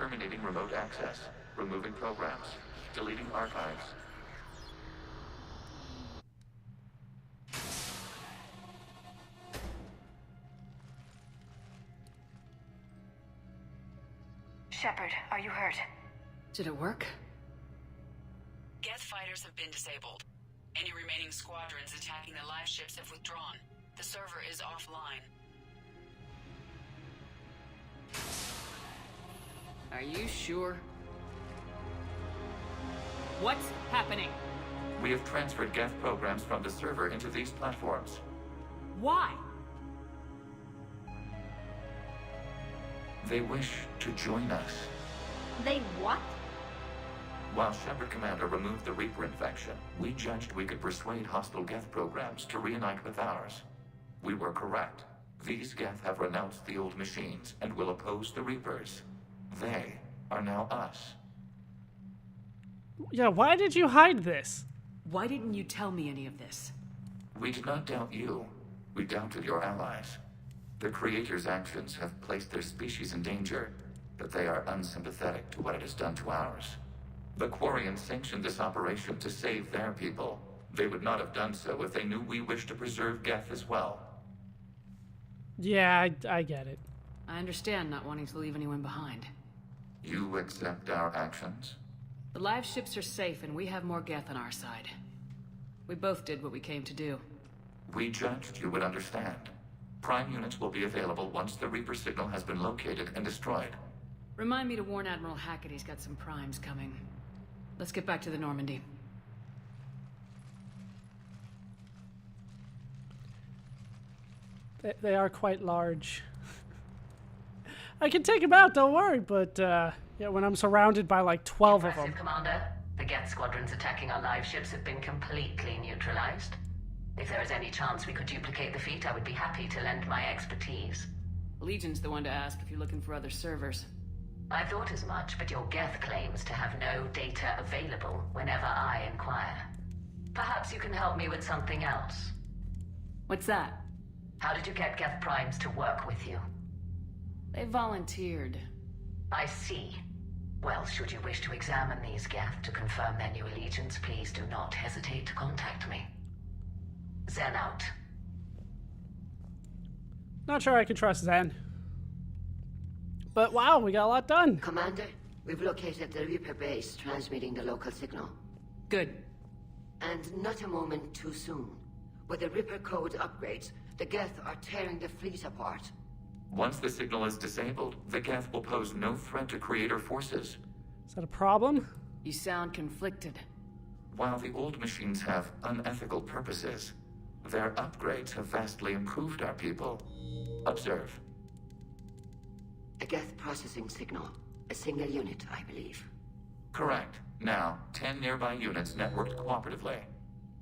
Terminating remote access. Removing programs. Deleting archives. Shepard, are you hurt? Did it work? Geth fighters have been disabled. Any remaining squadrons attacking the live ships have withdrawn. The server is offline. Are you sure? What's happening? We have transferred geth programs from the server into these platforms. Why? They wish to join us. They what? While Shepard Commander removed the Reaper infection, we judged we could persuade hostile geth programs to reunite with ours. We were correct. These geth have renounced the old machines and will oppose the Reapers. They are now us. Yeah, why did you hide this? Why didn't you tell me any of this? We did not doubt you. We doubted your allies. The Creator's actions have placed their species in danger, but they are unsympathetic to what it has done to ours. The Quarians sanctioned this operation to save their people. They would not have done so if they knew we wished to preserve geth as well. Yeah, I get it. I understand not wanting to leave anyone behind. You accept our actions? The live ships are safe and we have more geth on our side. We both did what we came to do. We judged you would understand. Prime units will be available once the Reaper signal has been located and destroyed. Remind me to warn Admiral Hackett he's got some primes coming. Let's get back to the Normandy. They are quite large. I can take them out, don't worry, but yeah, when I'm surrounded by like 12 of them. Commander. The geth squadrons attacking our live ships have been completely neutralized. If there is any chance we could duplicate the feat, I would be happy to lend my expertise. Legion's the one to ask if you're looking for other servers. I thought as much, but your geth claims to have no data available whenever I inquire. Perhaps you can help me with something else. What's that? How did you get geth primes to work with you? They volunteered. I see. Well, should you wish to examine these geth to confirm their new allegiance, please do not hesitate to contact me. Zen out. Not sure I can trust Zen. But wow, we got a lot done. Commander, we've located the Reaper base transmitting the local signal. Good. And not a moment too soon. With the Reaper code upgrades, the geth are tearing the fleet apart. Once the signal is disabled, the geth will pose no threat to Creator forces. Is that a problem? You sound conflicted. While the old machines have unethical purposes, their upgrades have vastly improved our people. Observe. A geth processing signal. A single unit, I believe. Correct. Now, 10 nearby units networked cooperatively.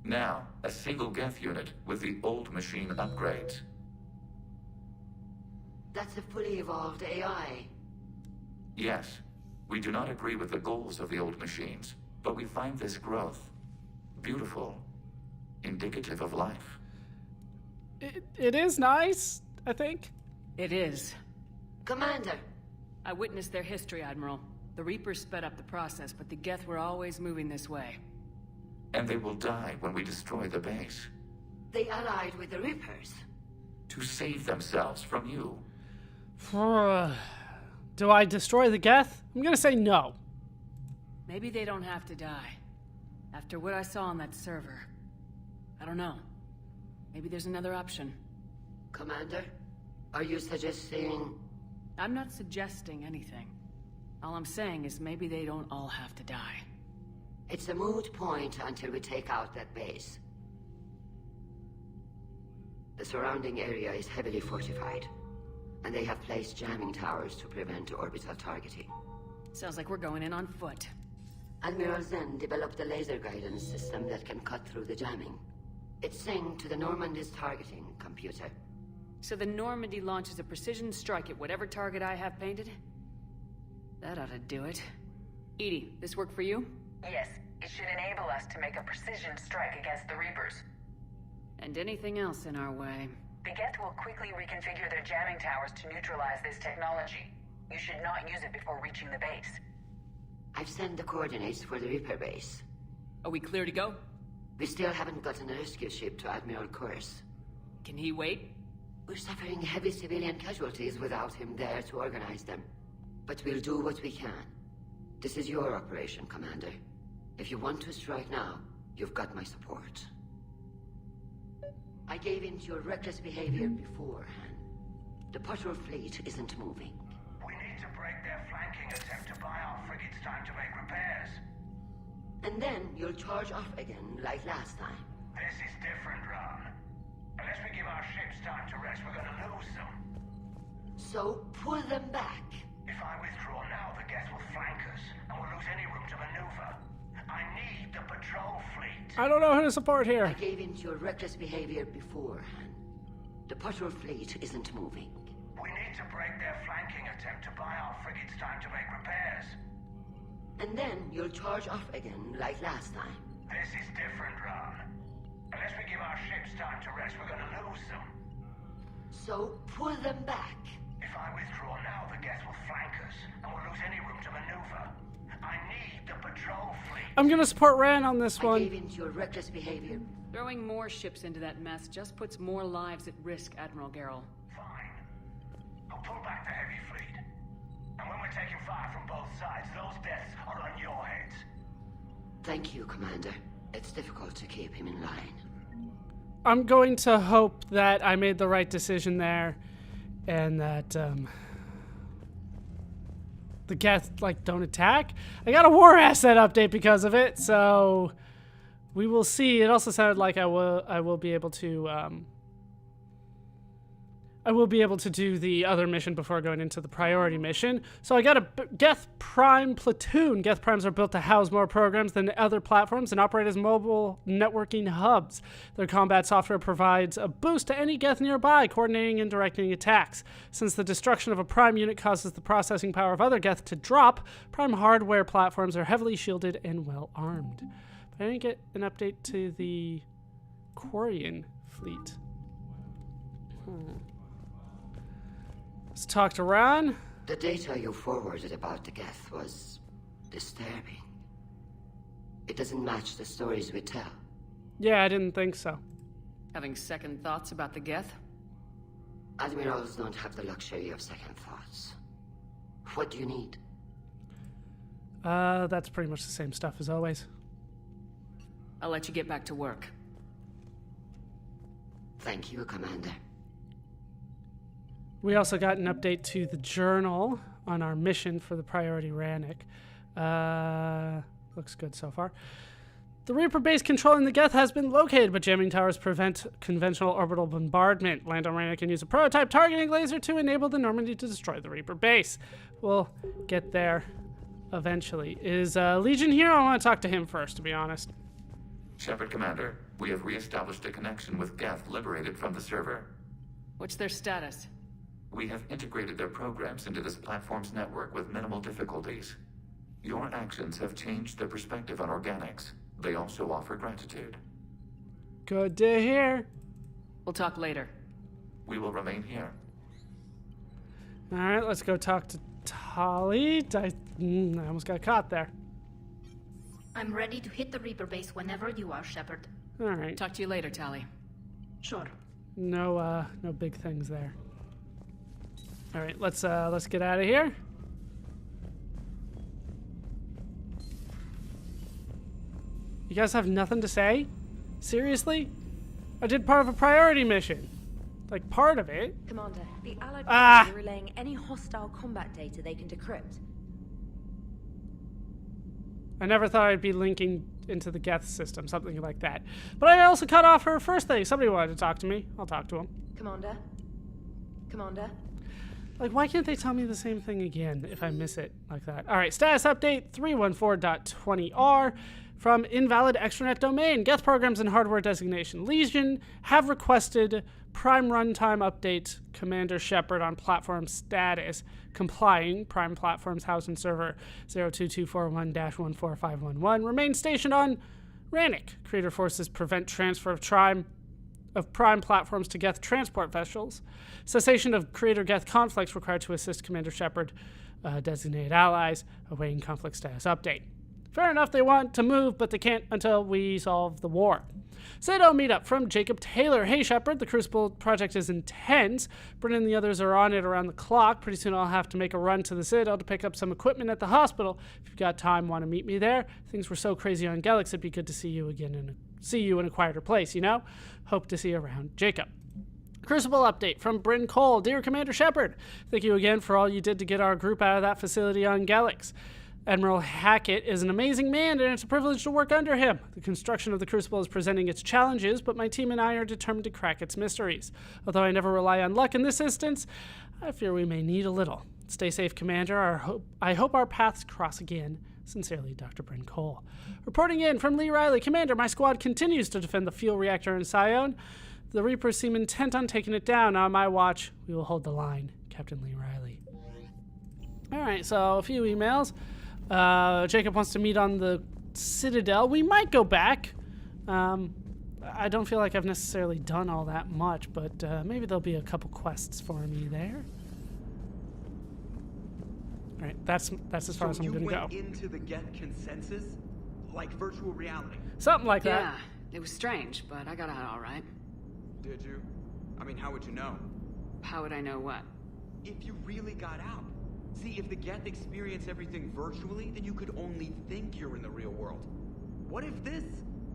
Now, a single geth unit with the old machine upgrades. That's a fully evolved AI. Yes, we do not agree with the goals of the old machines, but we find this growth beautiful, indicative of life. It is nice, I think. It is. Commander! I witnessed their history, Admiral. The Reapers sped up the process, but the geth were always moving this way. And they will die when we destroy the base. They allied with the Reapers. To save themselves from you. Do I destroy the geth? I'm gonna say no. Maybe they don't have to die. After what I saw on that server. I don't know. Maybe there's another option. Commander, are you suggesting... I'm not suggesting anything. All I'm saying is maybe they don't all have to die. It's a moot point until we take out that base. The surrounding area is heavily fortified, and they have placed jamming towers to prevent orbital targeting. Sounds like we're going in on foot. Admiral Zen developed a laser guidance system that can cut through the jamming. It's synced to the Normandy's targeting computer. So the Normandy launches a precision strike at whatever target I have painted? That ought to do it. Edie, this work for you? Yes, it should enable us to make a precision strike against the Reapers. And anything else in our way. The geth will quickly reconfigure their jamming towers to neutralize this technology. You should not use it before reaching the base. I've sent the coordinates for the Reaper base. Are we clear to go? We still haven't gotten a rescue ship to Admiral Kurz. Can he wait? We're suffering heavy civilian casualties without him there to organize them. But we'll do what we can. This is your operation, Commander. If you want to strike now, you've got my support. I gave in to your reckless behavior beforehand. The patrol fleet isn't moving. We need to break their flanking attempt to buy our frigates time to make repairs. And then you'll charge off again like last time. This is different, Ron. Unless we give our ships time to rest, we're gonna lose them. So pull them back. If I withdraw now, the geth will flank us, and we'll lose any room to maneuver. I need the patrol fleet. I don't know who to support I here. gave in to your reckless behavior beforehand. The patrol fleet isn't moving. We need to break their flanking attempt to buy our frigates time to make repairs. And then you'll charge off again like last time. This is different, Ron. Unless we give our ships time to rest, we're gonna lose them. So pull them back. If I withdraw now, the geth will flank us, and we'll lose any room to maneuver. I need the patrol fleet. I'm gonna support Ran on this I one. gave in to your reckless behavior. Throwing more ships into that mess just puts more lives at risk, Admiral Garrel. Fine. I'll pull back the heavy fleet. And when we're taking fire from both sides, those deaths are on your heads. Thank you, Commander. It's difficult to keep him in line. I'm going to hope that I made the right decision there, and that the geth don't attack. I got a war asset update because of it, so we will see. It also sounded like I will be able to do the other mission before going into the priority mission. So I got a Geth Prime platoon. Geth Primes are built to house more programs than other platforms and operate as mobile networking hubs. Their combat software provides a boost to any Geth nearby, coordinating and directing attacks. Since the destruction of a Prime unit causes the processing power of other Geth to drop, Prime hardware platforms are heavily shielded and well armed. But I didn't get an update to the Quarian fleet. Let's talk to Ron. The data you forwarded about the Geth was disturbing. It doesn't match the stories we tell. Yeah, I didn't think so. Having second thoughts about the Geth? Admirals don't have the luxury of second thoughts. What do you need? That's pretty much the same stuff as always. I'll let you get back to work. Thank you, Commander. We also got an update to the journal on our mission for the priority Rannick. Looks good so far. The Reaper base controlling the Geth has been located, but jamming towers prevent conventional orbital bombardment. Lando Rannick can use a prototype targeting laser to enable the Normandy to destroy the Reaper base. We'll get there eventually. Is Legion here? I want to talk to him first, to be honest. Shepard, Commander, we have re-established a connection with geth liberated from the server. What's their status? We have integrated their programs into this platform's network with minimal difficulties. Your actions have changed their perspective on organics. They also offer gratitude. Good to hear. We'll talk later. We will remain here. All right, let's go talk to Tali. I almost got caught there. I'm ready to hit the Reaper base whenever you are, Shepard. All right. Talk to you later, Tali. Sure. No big things there. All right, let's get out of here. You guys have nothing to say? Seriously? I did part of a priority mission. Like, part of it. Commander, the Allied Ah! forces are relaying any hostile combat data they can decrypt. I never thought I'd be linking into the geth system, something like that. But I also cut off her first thing. Somebody wanted to talk to me. I'll talk to him. Commander? Commander? Like, why can't they tell me the same thing again if I miss it like that? All right, status update 314.20R from invalid extranet domain. Geth programs and hardware designation. Legion have requested Prime runtime update Commander Shepard on platform status. Complying. Prime platforms housed in server 02241-14511. Remain stationed on Rannick. Creator forces prevent transfer of Prime of prime platforms to geth transport vessels. Cessation of Creator geth conflicts required to assist Commander Shepard designated allies, awaiting conflict status update. Fair enough, they want to move, but they can't until we solve the war. Citadel meetup from Jacob Taylor. Hey Shepard, the Crucible project is intense. Brennan and the others are on it around the clock. Pretty soon I'll have to make a run to the Citadel to pick up some equipment at the hospital. If you've got time, want to meet me there? Things were so crazy on Galax, it'd be good to see you again and see you in a quieter place, you know? Hope to see you around. Jacob. Crucible update from Bryn Cole. Dear Commander Shepard, thank you again for all you did to get our group out of that facility on Galax. Admiral Hackett is an amazing man, and it's a privilege to work under him. The construction of the Crucible is presenting its challenges, but my team and I are determined to crack its mysteries. Although I never rely on luck in this instance, I fear we may need a little. Stay safe, Commander. I hope our paths cross again. Sincerely, Dr. Bryn Cole. Reporting in from Lee Riley. Commander, my squad continues to defend the fuel reactor in Sion. The Reapers seem intent on taking it down. On my watch, we will hold the line. Captain Lee Riley. All right, so a few emails. Jacob wants to meet on the Citadel. We might go back. I don't feel like I've necessarily done all that much, but maybe there'll be a couple quests for me there. All right, that's as far as I'm going to go. So you went into the geth consensus? Like virtual reality? Something like that. Yeah, it was strange, but I got out all right. Did you? I mean, how would you know? How would I know what? If you really got out. See, if the geth experience everything virtually, then you could only think you're in the real world. What if this,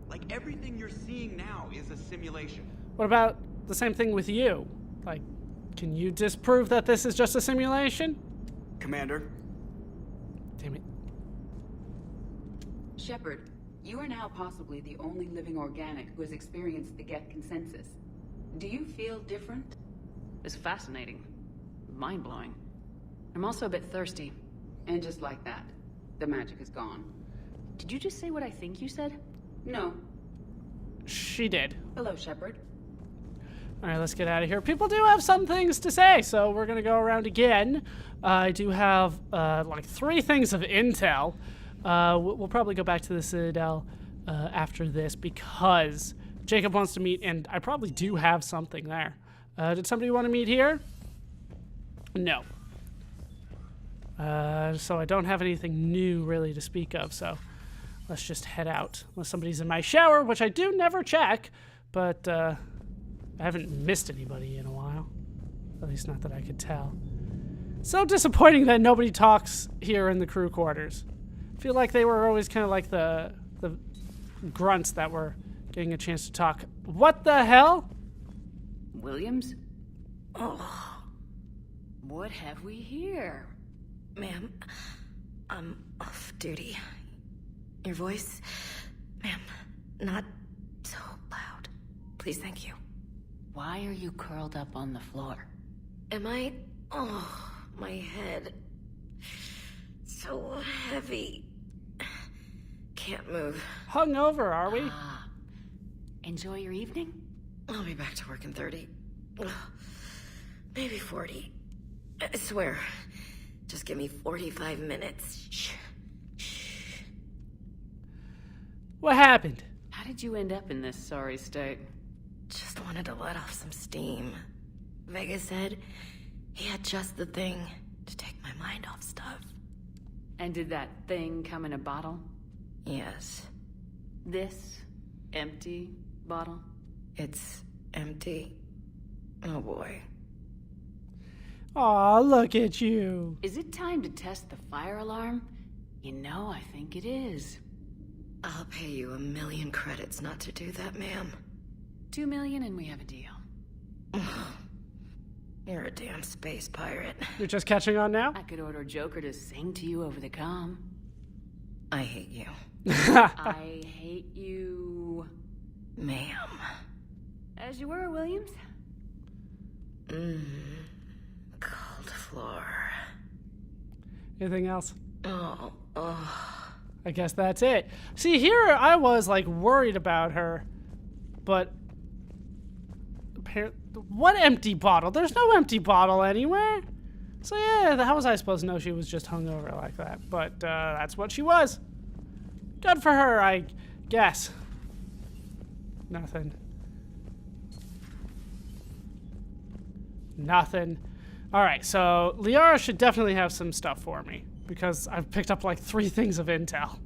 like everything you're seeing now, is a simulation? What about the same thing with you? Like, can you disprove that this is just a simulation? Commander? Damn it. Shepard, you are now possibly the only living organic who has experienced the geth consensus. Do you feel different? It's fascinating. Mind-blowing. I'm also a bit thirsty. And just like that, the magic is gone. Did you just say what I think you said? No. She did. Hello, Shepard. All right, let's get out of here. People do have some things to say, so we're going to go around again. I do have, like, 3 things of intel. We'll probably go back to the Citadel after this because Jacob wants to meet, and I probably do have something there. Did somebody want to meet here? No. So I don't have anything new really to speak of, so let's just head out. Unless somebody's in my shower, which I do never check, but I haven't missed anybody in a while. At least not that I could tell. So disappointing that nobody talks here in the crew quarters. I feel like they were always kind of like the grunts that were getting a chance to talk. What the hell? Williams? Oh. What have we here? Ma'am, I'm off duty. Your voice, ma'am, not so loud. Please, thank you. Why are you curled up on the floor? Am I? Oh, my head. So heavy. Can't move. Hungover, are we? Enjoy your evening? I'll be back to work in 30. Maybe 40. I swear. Just give me 45 minutes. Shh. Shh. What happened? How did you end up in this sorry state? Just wanted to let off some steam. Vega said he had just the thing to take my mind off stuff. And did that thing come in a bottle? Yes. This empty bottle? It's empty. Oh boy. Aw, look at you. Is it time to test the fire alarm? You know, I think it is. I'll pay you 1,000,000 credits not to do that, ma'am. 2 million and we have a deal. You're a damn space pirate. You're just catching on now? I could order Joker to sing to you over the comm. I hate you. I hate you... Ma'am. As you were, Williams. Cold floor. Anything else? Oh. I guess that's it. See, here I was, like, worried about her, but... What empty bottle? There's no empty bottle anywhere. So yeah, how was I supposed to know she was just hungover like that? But that's what she was. Good for her, I guess. Nothing. Nothing. Alright, so Liara should definitely have some stuff for me, because I've picked up like 3 things of intel.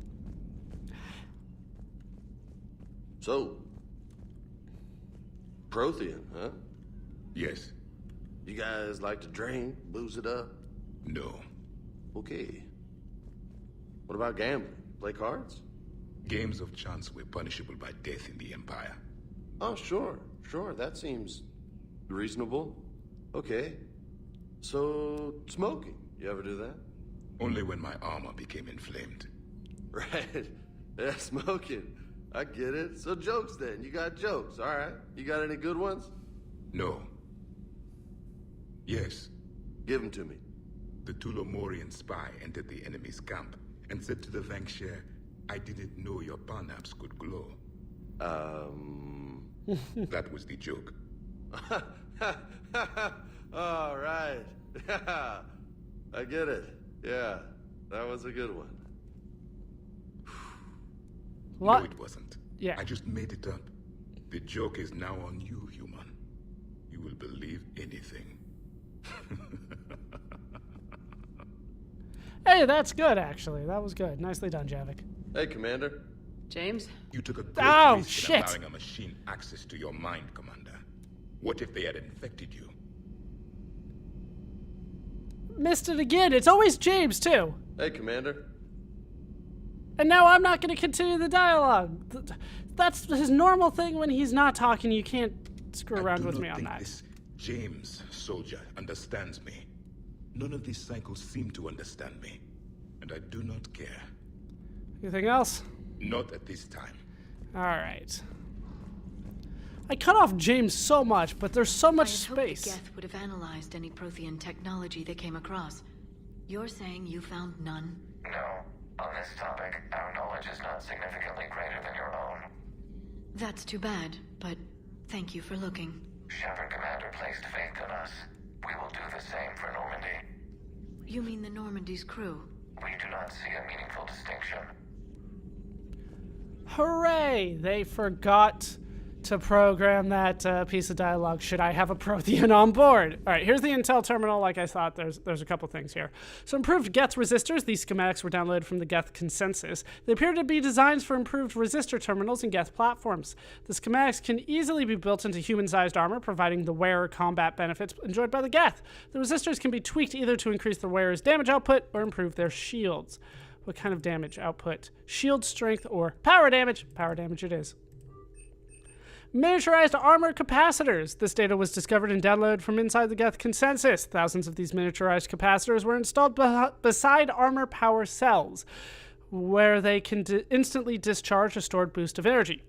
So, Prothean, huh? Yes. You guys like to drink, booze it up? No. Okay. What about gambling? Play cards? Games of chance were punishable by death in the Empire. Oh, sure. That seems reasonable. Okay. So, smoking. You ever do that? Only when my armor became inflamed. Right. Yeah, smoking. I get it. So jokes then. You got jokes. All right. You got any good ones? No. Yes. Give them to me. The Tulomorian spy entered the enemy's camp and said to the Vanksher, I didn't know your parnaps could glow. That was the joke. All right. Yeah. I get it. Yeah. That was a good one. What? No, it wasn't. Yeah. I just made it up. The joke is now on you, human. You will believe anything. Hey, that's good, actually. That was good. Nicely done, Javik. Hey, Commander. James? You took a great risk in shit. allowing a machine access to your mind, Commander. What if they had infected you? Missed it again. It's always James, too. Hey, Commander. And now I'm not going to continue the dialogue. That's his normal thing when he's not talking. You can't screw around with me on that. This James soldier understands me. None of these cycles seem to understand me. And I do not care. Anything else? Not at this time. Alright. I cut off James so much, but there's so much space. The geth would have analyzed any Prothean technology they came across. You're saying you found none? No. On this topic, our knowledge is not significantly greater than your own. That's too bad, but thank you for looking. Shepard Commander placed faith in us. We will do the same for Normandy. You mean the Normandy's crew? We do not see a meaningful distinction. Hooray! They forgot to program that piece of dialogue. Should I have a Prothean on board? All right, here's the Intel terminal. Like I thought, there's a couple things here. So improved geth resistors. These schematics were downloaded from the geth consensus. They appear to be designs for improved resistor terminals and geth platforms. The schematics can easily be built into human-sized armor, providing the wearer combat benefits enjoyed by the geth. The resistors can be tweaked either to increase the wearer's damage output or improve their shields. What kind of damage output? Shield strength or power damage? Power damage it is. Miniaturized armor capacitors. This data was discovered and downloaded from inside the geth consensus. Thousands of these miniaturized capacitors were installed beside armor power cells, where they can instantly discharge a stored boost of energy.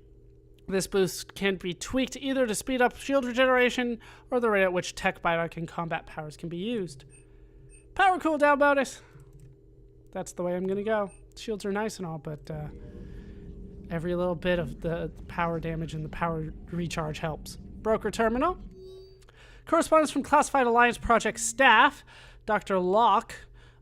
This boost can be tweaked either to speed up shield regeneration or the rate at which tech biotic and combat powers can be used. Power cooldown bonus. That's the way I'm gonna go. Shields are nice and all, but every little bit of the power damage and the power recharge helps. Broker terminal. Correspondence from Classified Alliance Project staff, Dr. Locke.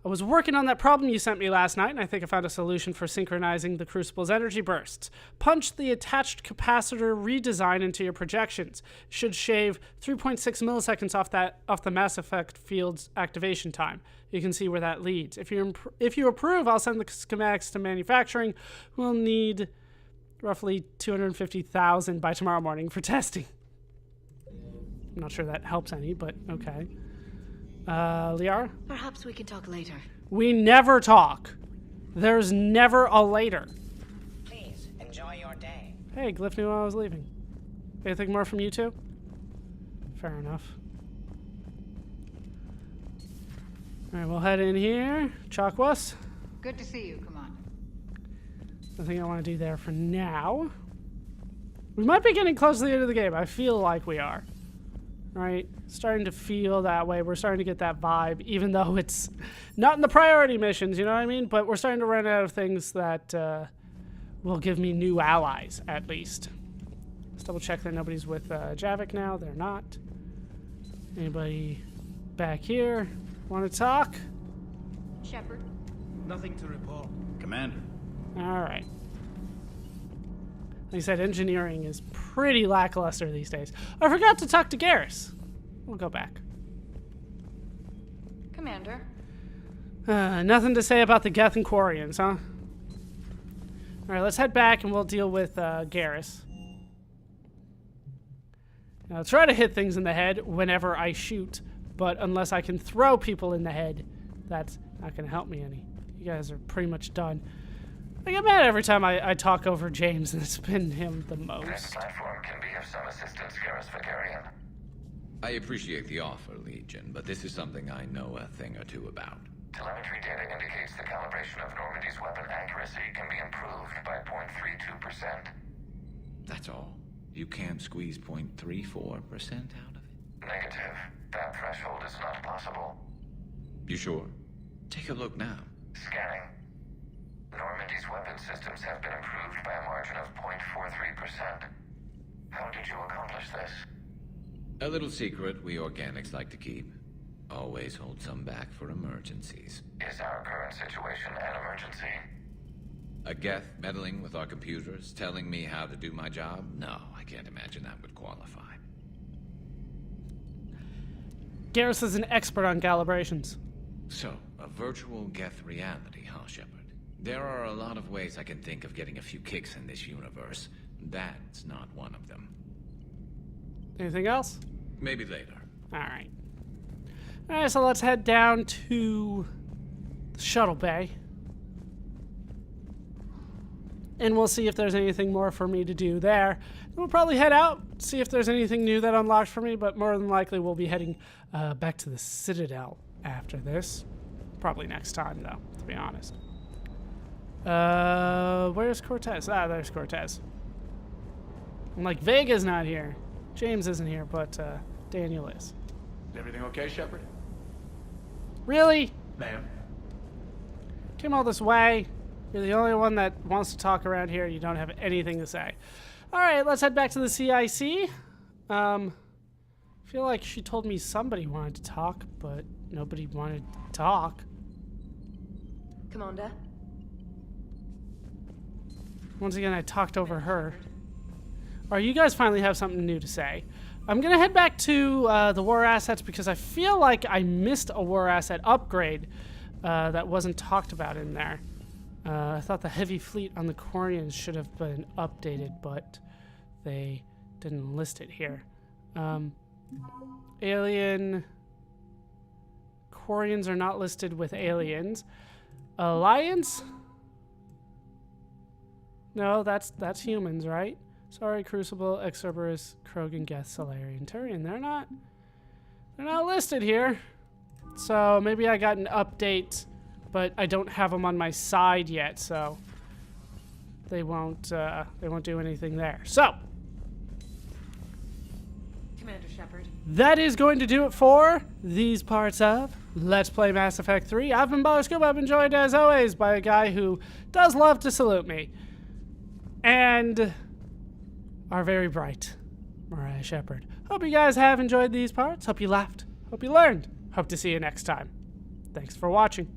I was working on that problem you sent me last night, and I think I found a solution for synchronizing the Crucible's energy bursts. Punch the attached capacitor redesign into your projections. It should shave 3.6 milliseconds off the Mass Effect field's activation time. You can see where that leads. If you approve, I'll send the schematics to manufacturing. We'll need roughly 250,000 by tomorrow morning for testing. I'm not sure that helps any, but okay. Liara? Perhaps we can talk later. We never talk. There's never a later. Please, enjoy your day. Hey, Glyph knew I was leaving. Anything more from you two? Fair enough. Alright, we'll head in here. Chakwas? Good to see you, Commander. Nothing I want to do there for now. We might be getting close to the end of the game. I feel like we are. Right? Starting to feel that way. We're starting to get that vibe, even though it's not in the priority missions, you know what I mean? But we're starting to run out of things that will give me new allies, at least. Let's double check that nobody's with Javik now. They're not. Anybody back here want to talk? Shepard? Nothing to report. Commander. Alright. Like I said, engineering is pretty lackluster these days. I forgot to talk to Garrus. We'll go back. Commander. Nothing to say about the geth and Quarians, huh? Alright, let's head back and we'll deal with Garrus. Now, I'll try to hit things in the head whenever I shoot, but unless I can throw people in the head, that's not going to help me any. You guys are pretty much done. I get mad every time I talk over James, and it's been him the most. This platform can be of some assistance, Garrus Vakarian. I appreciate the offer, Legion, but this is something I know a thing or two about. Telemetry data indicates the calibration of Normandy's weapon accuracy can be improved by 0.32%. That's all? You can't squeeze 0.34% out of it? Negative. That threshold is not possible. You sure? Take a look now. Scanning. Normandy's weapon systems have been improved by a margin of 0.43%. How did you accomplish this? A little secret we organics like to keep. Always hold some back for emergencies. Is our current situation an emergency? A geth meddling with our computers, telling me how to do my job? No, I can't imagine that would qualify. Garrus is an expert on calibrations. So, a virtual geth reality, huh, Shepard? There are a lot of ways I can think of getting a few kicks in this universe. That's not one of them. Anything else? Maybe later. Alright. Alright, so let's head down to the shuttle bay. And we'll see if there's anything more for me to do there. We'll probably head out, see if there's anything new that unlocks for me, but more than likely we'll be heading back to the Citadel after this. Probably next time, though, to be honest. Where's Cortez? Ah, there's Cortez. I'm like, Vega's not here. James isn't here, but Daniel is. Everything okay, Shepard? Really? Ma'am. Came all this way. You're the only one that wants to talk around here. You don't have anything to say. All right, let's head back to the CIC. I feel like she told me somebody wanted to talk, but nobody wanted to talk. Commander? Once again, I talked over her. Or you guys finally have something new to say. I'm going to head back to the war assets because I feel like I missed a war asset upgrade that wasn't talked about in there. I thought the heavy fleet on the Quarians should have been updated, but they didn't list it here. Alien... Quarians are not listed with aliens. Alliance? No, that's humans, right? Sorry, Crucible, Excerberus, Krogan, Geth, Solarian, Turian. They're not listed here. So maybe I got an update, but I don't have them on my side yet, so they won't do anything there. So Commander Shepard. that is going to do it for these parts of Let's Play Mass Effect 3. I've been ballerscuba. I've been joined as always by a guy who does love to salute me. And our very bright Mariah Shepard. Hope you guys have enjoyed these parts. Hope you laughed. Hope you learned. Hope to see you next time. Thanks for watching.